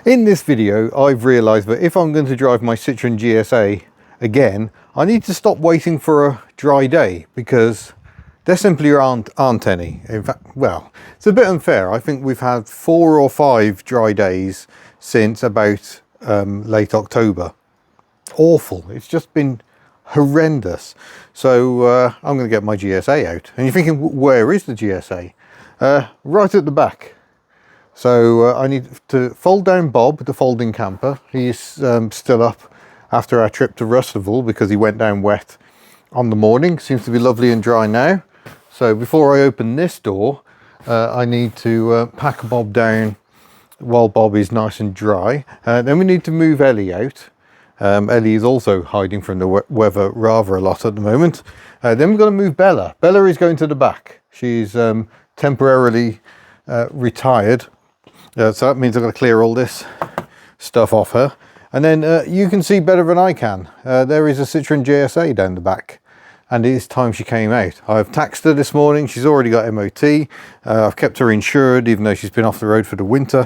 In this video, I've realised that if I'm going to drive my Citroen GSA again, I need to stop waiting for a dry day, because there simply aren't any. In fact, well, it's a bit unfair. I think we've had 4 or 5 dry days since about late October. Awful. It's just been horrendous. So I'm going to get my GSA out. And you're thinking, where is the GSA? Right at the back. So I need to fold down Bob, the folding camper. He's still up after our trip to Rustival because he went down wet on the morning. Seems to be lovely and dry now. So before I open this door, I need to pack Bob down while Bob is nice and dry. Then we need to move Ellie out. Ellie is also hiding from the weather rather a lot at the moment. Then we've got to move Bella. Bella is going to the back. She's temporarily retired. So that means I've got to clear all this stuff off her. And then you can see better than I can. There is a Citroen GSA down the back. And it is time she came out. I've taxed her this morning. She's already got MOT. I've kept her insured even though she's been off the road for the winter.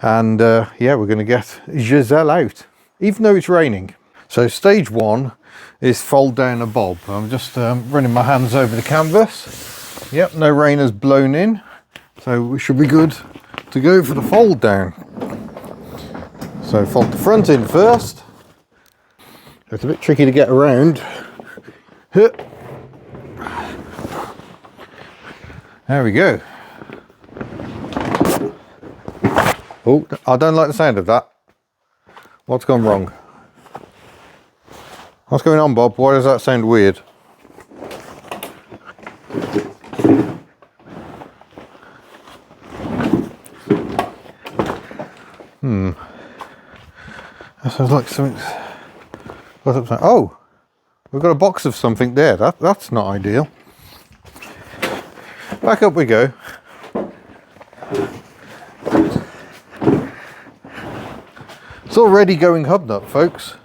And yeah, we're going to get Giselle out, even though it's raining. So stage 1 is fold down a Bob. I'm just running my hands over the canvas. Yep, no rain has blown in. So we should be good to go for the fold down. So fold the front in first. It's a bit tricky to get around. There we go. Oh, I don't like the sound of that. What's gone wrong? What's going on, Bob? Why does that sound weird? That sounds like something. Oh, we've got a box of something there. That's not ideal. Back up we go. It's already going hub nut, folks.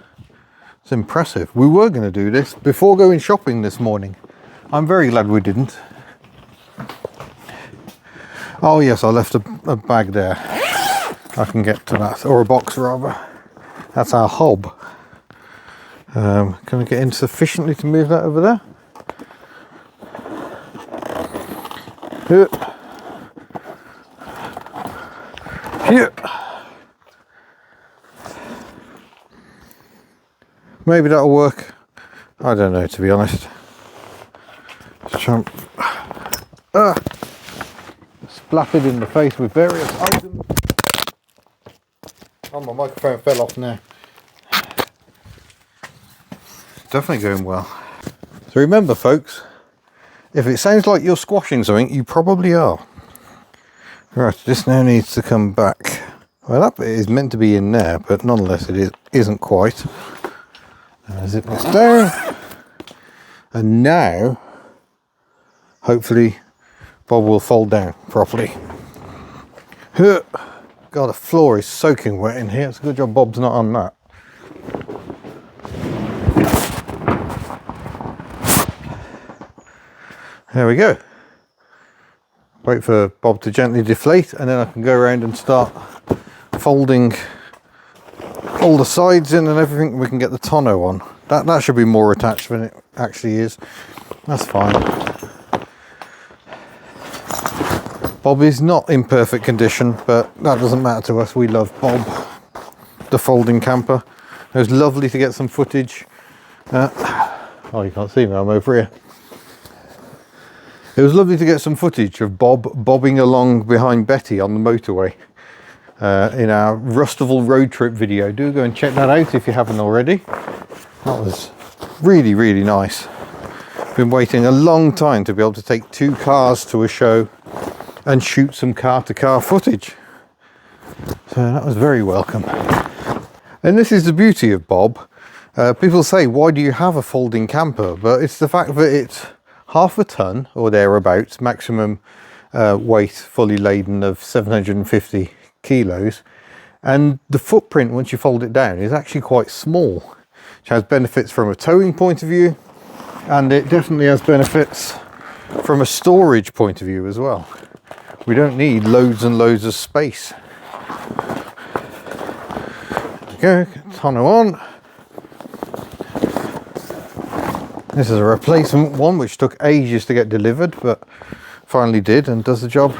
It's impressive. We were going to do this before going shopping this morning. I'm very glad we didn't. Oh yes, I left a bag there. I can get to that, or a box rather. That's our hob. Can I get in sufficiently to move that over there? Here. Maybe that'll work. I don't know, to be honest. Splattered in the face with various items. Oh, my microphone fell off now. Definitely going well. So remember, folks, if it sounds like you're squashing something, you probably are. Right, this now needs to come back. Well, that bit is meant to be in there, but nonetheless it isn't quite. Zip this down. And now, hopefully, Bob will fold down properly. God, the floor is soaking wet in here. It's a good job Bob's not on that. There we go. Wait for Bob to gently deflate and then I can go around and start folding all the sides in and everything. We can get the tonneau on. That should be more attached than it actually is. That's fine. Bob is not in perfect condition, but that doesn't matter to us. We love Bob, the folding camper. It was lovely to get some footage. Oh, you can't see me, I'm over here. It was lovely to get some footage of Bob bobbing along behind Betty on the motorway in our Rustival road trip video. Do go and check that out if you haven't already. That was really, really nice. Been waiting a long time to be able to take 2 cars to a show and shoot some car-to-car footage. So that was very welcome. And this is the beauty of Bob. People say, why do you have a folding camper? But it's the fact that it's half a ton or thereabouts, maximum weight fully laden of 750 kilos. And the footprint, once you fold it down, is actually quite small, which has benefits from a towing point of view. And it definitely has benefits from a storage point of view as well. We don't need loads and loads of space. There we go, tonneau on. This is a replacement one which took ages to get delivered, but finally did and does the job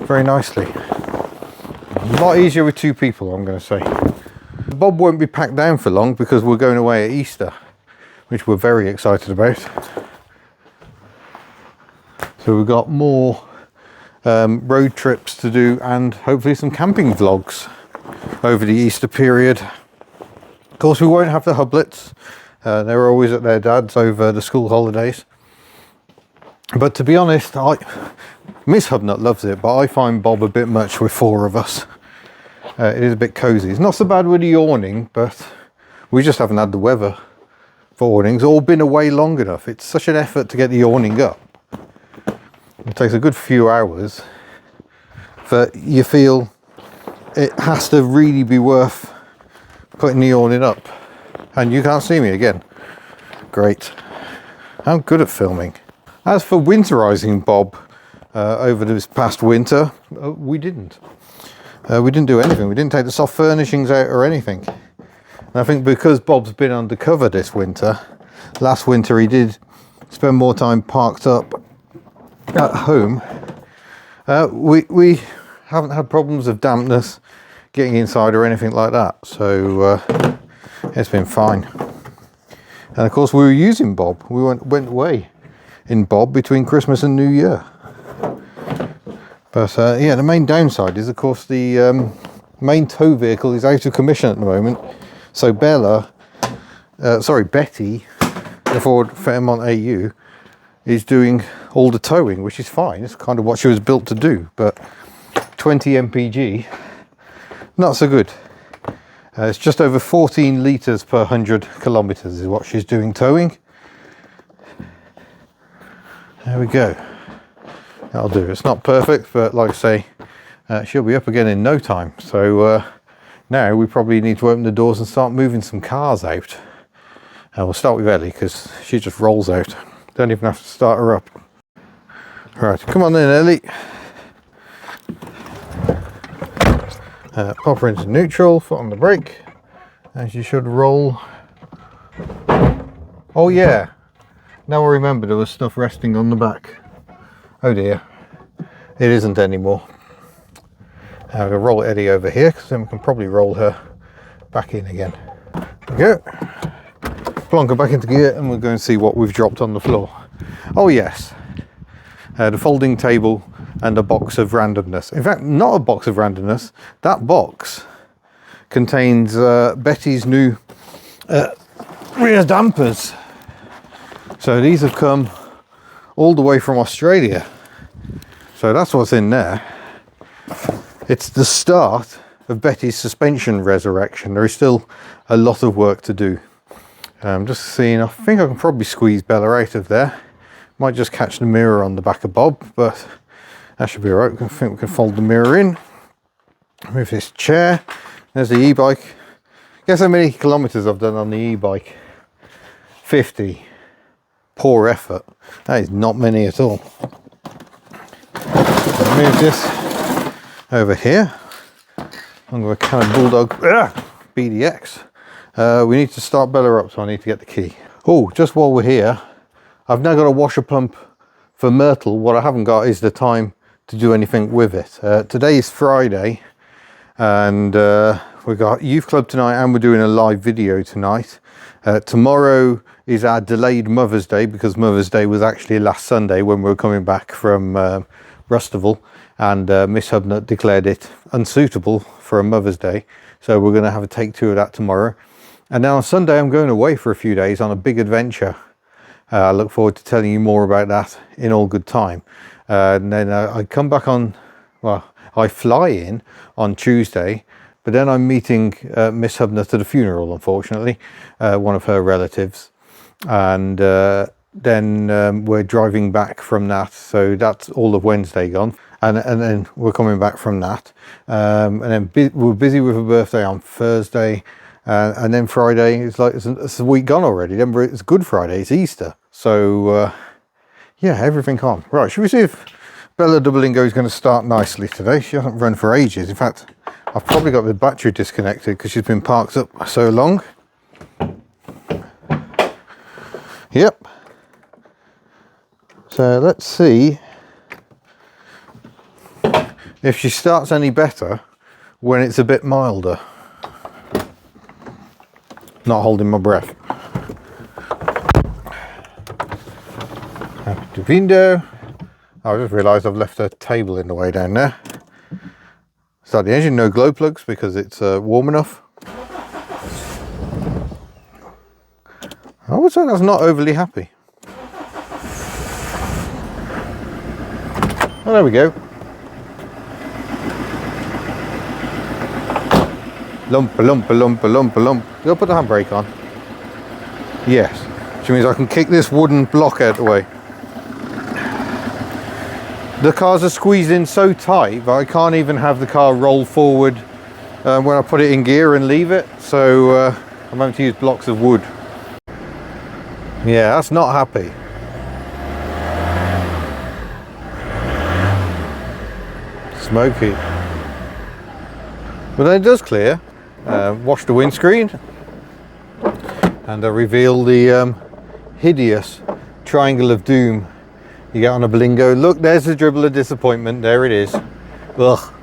very nicely. A lot easier with two people, I'm going to say. Bob won't be packed down for long because we're going away at Easter, which we're very excited about. So we've got more road trips to do and hopefully some camping vlogs over the Easter period. Of course, we won't have the hublets. They're always at their dad's over the school holidays. But to be honest, Miss Hubnut loves it, but I find Bob a bit much with four of us. It is a bit cosy. It's not so bad with the awning, but we just haven't had the weather for awnings or been away long enough. It's such an effort to get the awning up. It takes a good few hours, but you feel it has to really be worth putting the awning up. And you can't see me again. Great. I'm good at filming. As for winterizing Bob over this past winter, we didn't. We didn't do anything. We didn't take the soft furnishings out or anything. And I think because Bob's been undercover this winter, last winter he did spend more time parked up at home. We haven't had problems of dampness getting inside or anything like that. So it's been fine. And of course we were using Bob. We went away in Bob between Christmas and New Year. But yeah, the main downside is of course the main tow vehicle is out of commission at the moment. So Betty, the Ford Fairmont AU, is doing all the towing, which is fine. It's kind of what she was built to do. But 20 mpg, not so good. It's just over 14 litres per 100 kilometres is what she's doing towing. There we go. That'll do. It's not perfect, but like I say, she'll be up again in no time. So now we probably need to open the doors and start moving some cars out. We'll start with Ellie because she just rolls out. Don't even have to start her up. Right, come on in, Ellie. Pop her into neutral, foot on the brake, and she should roll. Oh yeah, now I remember there was stuff resting on the back. Oh dear, it isn't anymore. I'm going to roll Eddie over here because then we can probably roll her back in again. There we go. Plonk her back into gear and we'll go and see what we've dropped on the floor. Oh yes, the folding table and a box of randomness. In fact, not a box of randomness. That box contains Betty's new rear dampers. So these have come all the way from Australia. So that's what's in there. It's the start of Betty's suspension resurrection. There is still a lot of work to do. Just seeing, I think I can probably squeeze Bella out of there. Might just catch the mirror on the back of Bob, but that should be alright. I think we can fold the mirror in. Move this chair. There's the e-bike. Guess how many kilometres I've done on the e-bike? 50. Poor effort. That is not many at all. Move this over here. I'm going to Cannon Bulldog BDX. We need to start Bella up, so I need to get the key. Oh, just while we're here, I've now got a washer pump for Myrtle. What I haven't got is the time to do anything with it. Today is Friday and we've got youth club tonight and we're doing a live video tonight. Tomorrow is our delayed Mother's Day because Mother's Day was actually last Sunday when we were coming back from Rustival, and Miss Hubnut declared it unsuitable for a Mother's Day. So we're going to have a take two of that tomorrow. And then on Sunday I'm going away for a few days on a big adventure. I look forward to telling you more about that in all good time. And then I come back on, well, I fly in on Tuesday, but then I'm meeting Miss Hubnut at a funeral, unfortunately, one of her relatives. And then we're driving back from that. So that's all of Wednesday gone. And then we're coming back from that. And then we're busy with her birthday on Thursday. And then Friday, it's like it's a week gone already. Then it's Good Friday, it's Easter. So yeah, everything on. Right, should we see if Bella Doublingo is going to start nicely today? She hasn't run for ages. In fact, I've probably got the battery disconnected because she's been parked up so long. Yep. So let's see if she starts any better when it's a bit milder. Not holding my breath. Out the window. I just realised I've left a table in the way down there. Start the engine, no glow plugs because it's warm enough. I would say that's not overly happy. Oh, there we go. Lump, lump, lump, lump, lump. Go put the handbrake on. Yes, which means I can kick this wooden block out of the way. The cars are squeezed in so tight that I can't even have the car roll forward when I put it in gear and leave it. So I'm having to use blocks of wood. Yeah, that's not happy. Smoky. But then it does clear. Wash the windscreen and reveal the hideous triangle of doom you get on a Blingo. Look, there's the dribble of disappointment. There it is. Ugh,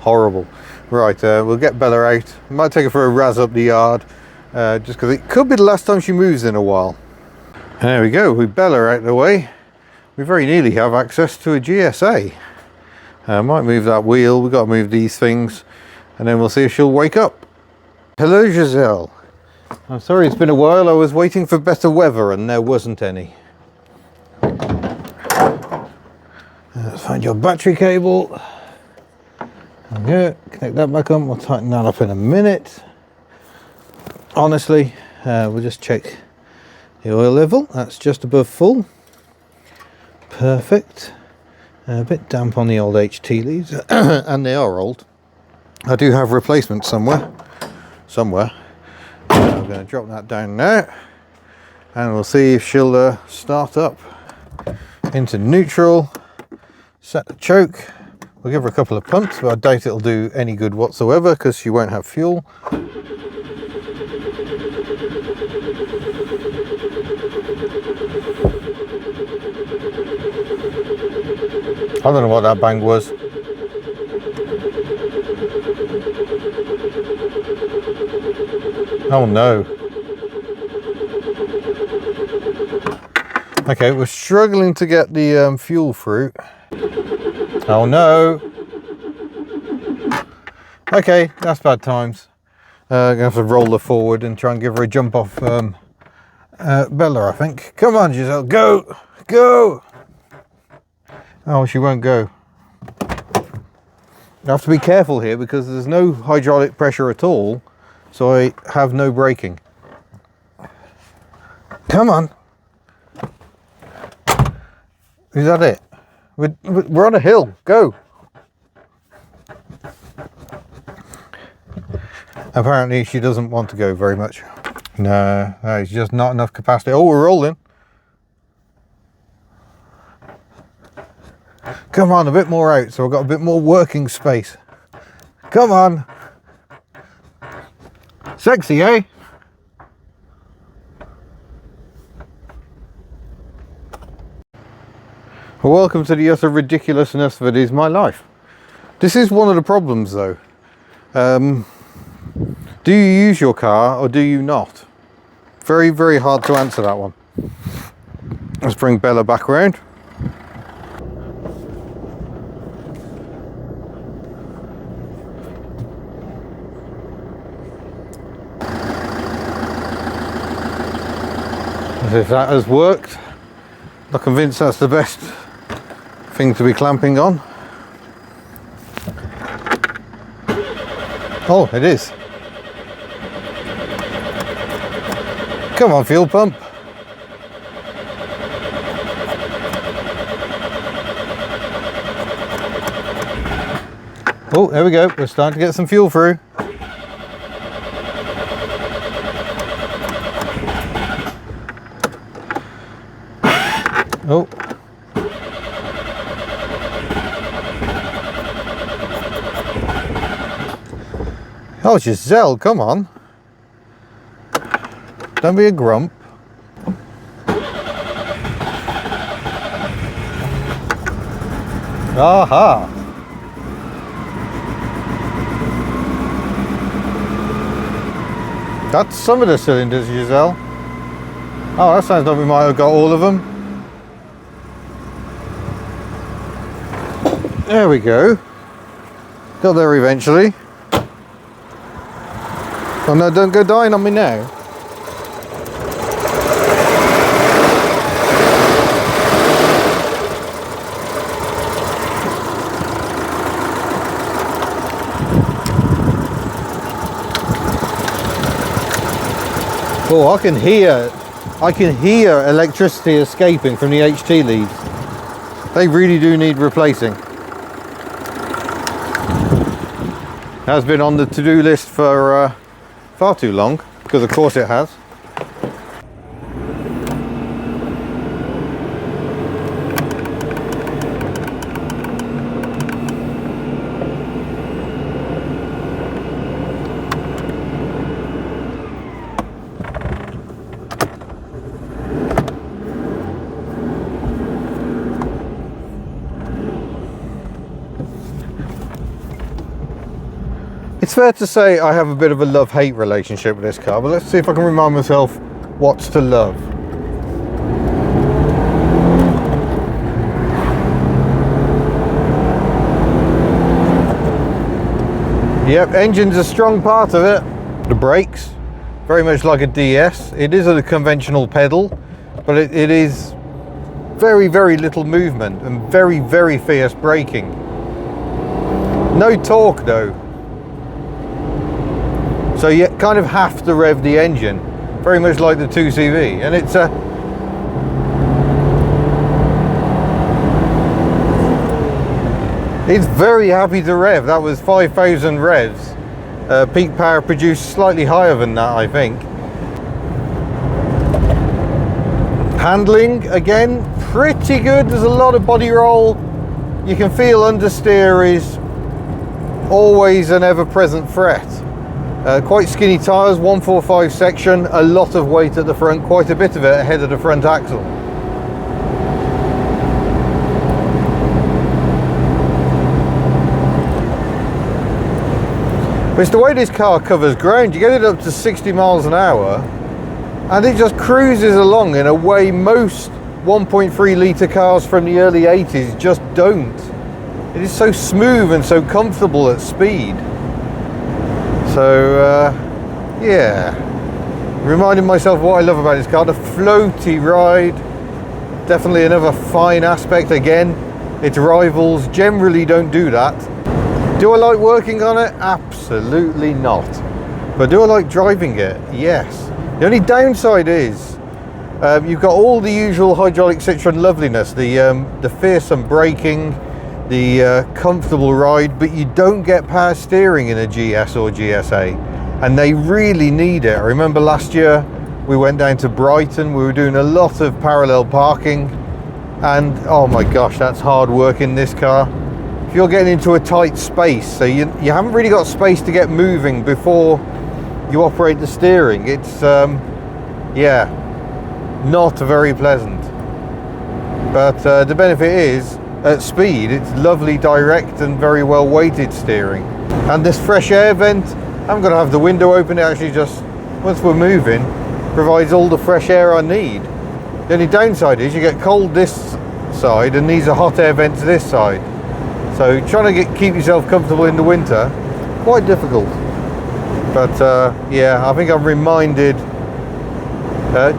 horrible. Right, we'll get Bella out. Might take her for a razz up the yard, just because it could be the last time she moves in a while. There we go, with Bella out of the way, we very nearly have access to a GSA. Might move that wheel, we've got to move these things, and then we'll see if she'll wake up. Hello, Giselle. I'm sorry it's been a while, I was waiting for better weather and there wasn't any. Let's find your battery cable. Okay, connect that back on, we'll tighten that up in a minute. Honestly, we'll just check the oil level, that's just above full. Perfect. A bit damp on the old HT leads, and they are old. I do have replacements somewhere. I'm going to drop that down now, and we'll see if she'll start up into neutral. Set the choke. We'll give her a couple of pumps, but I doubt it'll do any good whatsoever because she won't have fuel. I don't know what that bang was. Oh no. Okay, we're struggling to get the fuel through. Oh no. Okay, that's bad times. Gonna have to roll her forward and try and give her a jump off Bella, I think. Come on, Giselle, go! Go! Oh, she won't go. I have to be careful here because there's no hydraulic pressure at all, so I have no braking. Come on. Is that it? We're on a hill. Go. Apparently she doesn't want to go very much. No, it's just not enough capacity. Oh, we're rolling. Come on, a bit more out so I've got a bit more working space. Come on. Sexy, eh? Well, welcome to the utter ridiculousness that is my life. This is one of the problems though. Do you use your car or do you not? Very, very hard to answer that one. Let's bring Bella back around. If that has worked, I'm convinced that's the best thing to be clamping on. Oh, it is. Come on, fuel pump. Oh, there we go. We're starting to get some fuel through. Oh. Oh, Giselle, come on. Don't be a grump. Aha! That's some of the cylinders, Giselle. Oh, that sounds like we might have got all of them. There we go. Got there eventually. Oh no, don't go dying on me now. Oh, I can hear electricity escaping from the HT leads. They really do need replacing. Has been on the to-do list for far too long, because of course it has. It's fair to say I have a bit of a love-hate relationship with this car, but let's see if I can remind myself what's to love. Yep, engine's a strong part of it. The brakes, very much like a DS. It is a conventional pedal, but it is very, very little movement and very, very fierce braking. No torque though. So you kind of have to rev the engine, very much like the 2CV, and it's very happy to rev. That was 5,000 revs. Peak power produced slightly higher than that, I think. Handling, again, pretty good. There's a lot of body roll. You can feel understeer is always an ever-present threat. Quite skinny tyres, 145 section, a lot of weight at the front, quite a bit of it ahead of the front axle. But it's the way this car covers ground. You get it up to 60 miles an hour and it just cruises along in a way most 1.3 litre cars from the early 80s just don't. It is so smooth and so comfortable at speed. So yeah, reminding myself what I love about this car. The floaty ride, definitely another fine aspect. Again, its rivals generally don't do that. Do I like working on it? Absolutely not. But do I like driving it? Yes. The only downside is you've got all the usual hydraulic Citroen loveliness, the fearsome braking, the comfortable ride, but you don't get power steering in a GS or GSA, and they really need it. I remember last year we went down to Brighton, we were doing a lot of parallel parking, and oh my gosh, that's hard work in this car. If you're getting into a tight space, so you haven't really got space to get moving before you operate the steering, it's yeah, not very pleasant. But the benefit is, at speed, it's lovely, direct and very well weighted steering. And this fresh air vent, I'm going to have the window open. It actually just, once we're moving, provides all the fresh air I need. The only downside is you get cold this side and these are hot air vents this side. So trying to keep yourself comfortable in the winter, quite difficult. But yeah, I think I'm reminded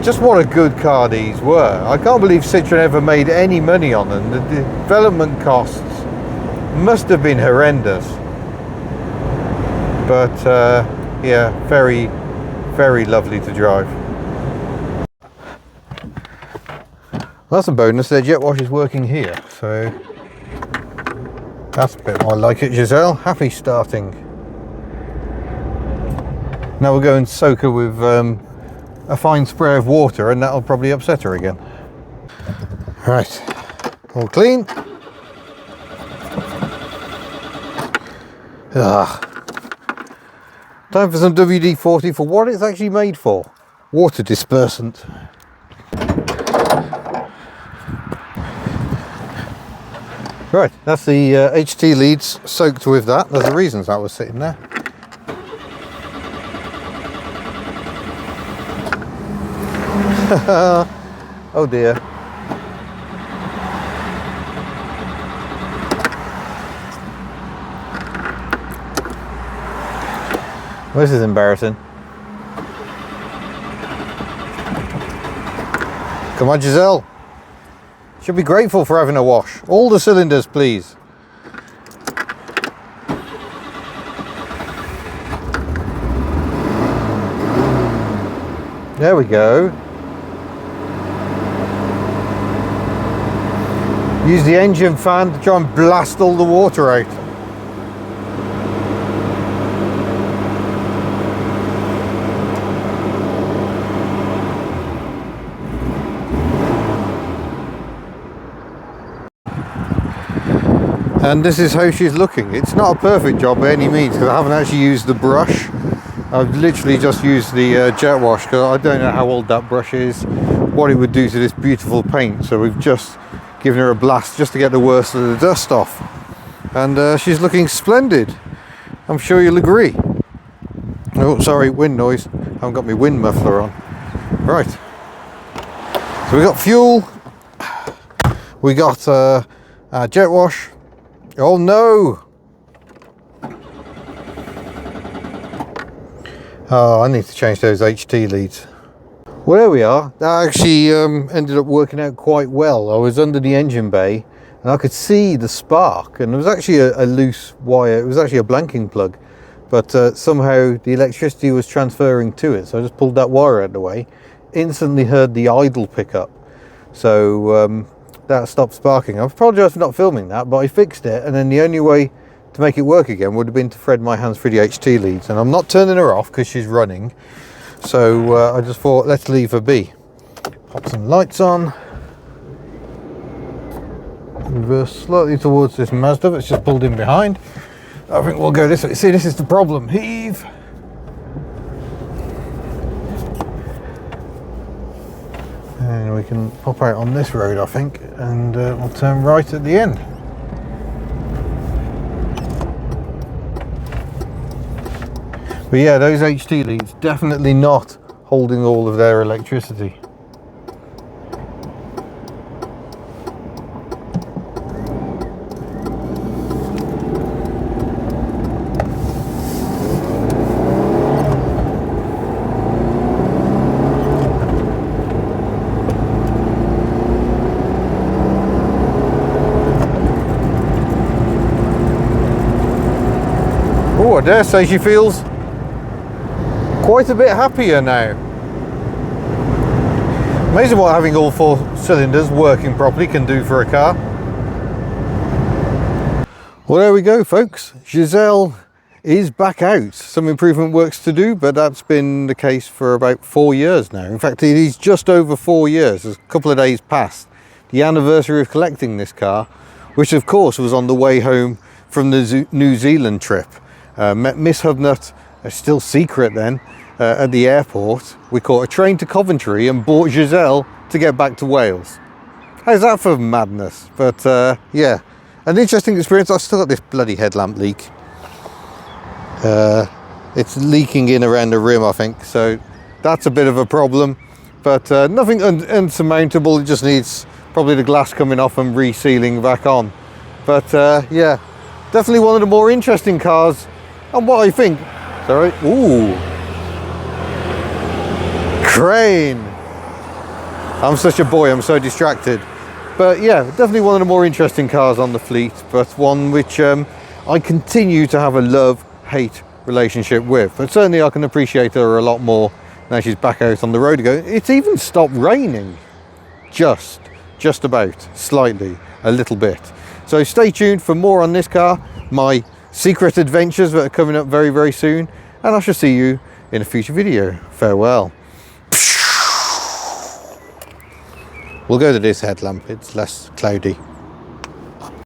just what a good car these were. I can't believe Citroen ever made any money on them. The development costs must have been horrendous. But yeah, very, very lovely to drive. Well, that's a bonus. Their jet wash is working here, so that's a bit more like it, Giselle. Happy starting. Now we'll go and soak her with a fine spray of water, and that'll probably upset her again. Right, all clean. Time for some WD-40 for what it's actually made for. Water dispersant. Right, that's the HT leads soaked with that. There's the reasons that was sitting there. Oh dear. Well, this is embarrassing. Come on, Giselle. Should be grateful for having a wash. All the cylinders, please. There we go. Use the engine fan to try and blast all the water out. And this is how she's looking. It's not a perfect job by any means because I haven't actually used the brush. I've literally just used the jet wash because I don't know how old that brush is, what it would do to this beautiful paint. So we've just given her a blast just to get the worst of the dust off. And she's looking splendid. I'm sure you'll agree. Oh, sorry, wind noise. I haven't got my wind muffler on. Right. So we got fuel. We got jet wash. Oh no! Oh, I need to change those HT leads. Well, there we are. That actually ended up working out quite well. I was under the engine bay and I could see the spark, and it was actually a loose wire. It was actually a blanking plug, but somehow the electricity was transferring to it. So I just pulled that wire out of the way, instantly heard the idle pick up. So that stopped sparking. I apologise for not filming that, but I fixed it, and then the only way to make it work again would have been to thread my hands through the HT leads, and I'm not turning her off because she's running, so I just thought let's leave her be. Pop some lights on, reverse slightly towards this Mazda that's just pulled in behind. I think we'll go this way. See, this is the problem. Heave. And we can pop out on this road, I think, and we'll turn right at the end. But yeah, those HT leads definitely not holding all of their electricity. Oh, I dare say she feels quite a bit happier now. Amazing what having all four cylinders working properly can do for a car. Well, there we go, folks. Giselle is back out. Some improvement works to do, but that's been the case for about 4 years now. In fact, it is just over 4 years. There's a couple of days past the anniversary of collecting this car, which of course was on the way home from the New Zealand trip. Met Miss Hubnut, still secret then, at the airport. We caught a train to Coventry and bought Giselle to get back to Wales. How's that for madness? But yeah, an interesting experience. I've still got this bloody headlamp leak. It's leaking in around the rim, I think, so that's a bit of a problem, but nothing unsurmountable. It just needs probably the glass coming off and resealing back on. But yeah, definitely one of the more interesting cars. And what I think, sorry, ooh, crane. I'm such a boy, I'm so distracted. But yeah, definitely one of the more interesting cars on the fleet, but one which I continue to have a love-hate relationship with. But certainly I can appreciate her a lot more now she's back out on the road again. It's even stopped raining, just about, slightly, a little bit. So stay tuned for more on this car, my secret adventures that are coming up very, very soon, and I shall see you in a future video. Farewell. We'll go to this headlamp, it's less cloudy.